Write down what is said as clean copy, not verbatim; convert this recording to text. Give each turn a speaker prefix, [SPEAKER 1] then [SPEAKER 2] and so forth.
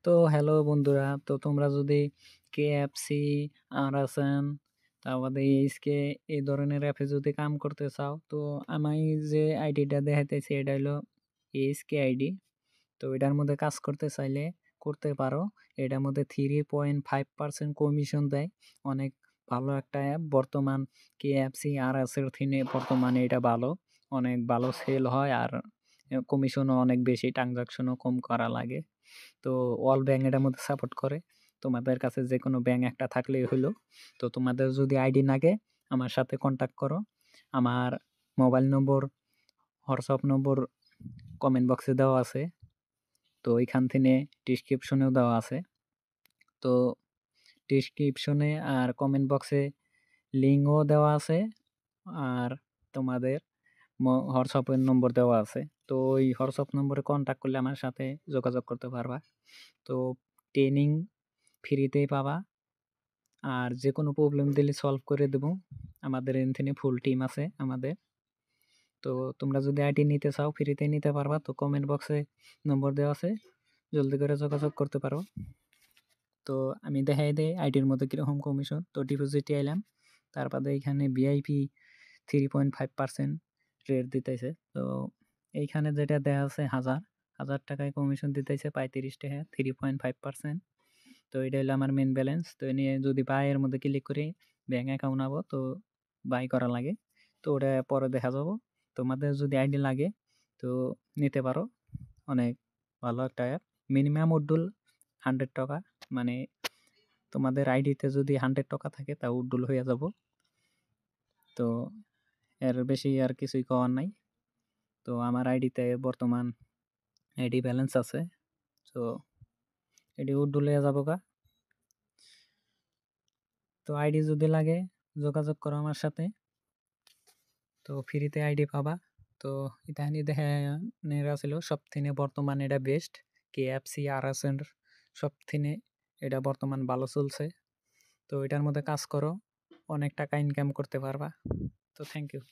[SPEAKER 1] তো হ্যালো বন্ধুরা, তো তোমরা যদি KFC, আরাসান, তারপরে এইচকে এই ধরনের অ্যাপে যদি কাম করতে চাও, তো আমি যে আইডিটা দেখাইতেছি এটা হলো এইচকে আইডি। তো এটার মধ্যে কাজ করতে চাইলে করতে পারো। এটার মধ্যে 3.5% কমিশন দেয়। অনেক ভালো একটা অ্যাপ। বর্তমান KFC, আরাসের থিনে বর্তমানে এটা ভালো। অনেক ভালো সেল হয় আর কমিশনও অনেক বেশি, ট্রানজাকশনও কম করা লাগে। তো অল ব্যাংক এটার মধ্যে সাপোর্ট করে। তোমাদের কাছে যে কোনো ব্যাংক একটা থাকলেই হইলো। তো তোমাদের যদি আইডি লাগে আমার সাথে কন্ট্যাক্ট করো। আমার মোবাইল নম্বর, হোয়াটসঅ্যাপ নম্বর কমেন্ট বক্সে দেওয়া আছে। তো ওইখান থেকে ডিসক্রিপশনেও দেওয়া আছে। তো ডিসক্রিপশনে আর কমেন্ট বক্সে লিঙ্কও দেওয়া আছে। আর তোমাদের হোয়াটসঅ্যাপের নম্বর দেওয়া আছে। তো ওই হোয়াটসঅ্যাপ নম্বরে কন্ট্যাক্ট করলে আমার সাথে যোগাযোগ করতে পারবা। তো ট্রেনিং ফ্রিতেই পাবা। আর যে কোনো প্রবলেম দিলে সলভ করে দেব। আমাদের এখানে ফুল টিম আছে আমাদের। তো তোমরা যদি আইডি নিতে চাও ফ্রিতে নিতে পারবা। তো কমেন্ট বক্সে নম্বর দেওয়া আছে, জলদি করে যোগাযোগ করতে পারো। তো আমি দেখাই দেই আইডির মধ্যে কীরকম কমিশন। তো ডিপোজিটে এলাম, তারপরে এইখানে ভিআইপি 3.5% রেট দিতেছে। তো এইখানে যেটা দেওয়া আছে 1000 টাকায় কমিশন দিতেছে 35 টাকা, 3.5%। তো এটা হলো আমার মেন ব্যালেন্স। তো এ নিয়ে যদি বাই এর মধ্যে ক্লিক করি ব্যাঙ্ক অ্যাকাউন্ট আবো, তো বাই করা লাগে। তো ওটা পরে দেখা যাব। তোমাদের যদি আইডি লাগে তো নিতে পারো। অনেক ভালো একটা অ্যাপ। মিনিমাম উড্ডুল 100 টাকা, মানে তোমাদের আইডিতে যদি 100 টাকা থাকে তা উড্ডুল হয়ে যাব। তো এর বেশি আর কিছুই করার নাই। তো আমার আইডিতে বর্তমান আইডি ব্যালেন্স আছে। তো এটি উড্ডুল হয়ে যাব গা। তো আইডি যদি লাগে যোগাযোগ করো আমার সাথে। তো ফ্রিতে আইডি পাবা। তো ইতাহানি দেখে নেরা ছিল সব থেকে বর্তমান এটা বেস্ট। KFC, আরাসের সব থেকে এটা বর্তমান ভালো চলছে। তো এটার মধ্যে কাজ করো, অনেক টাকা ইনকাম করতে পারবা। তো থ্যাংক ইউ।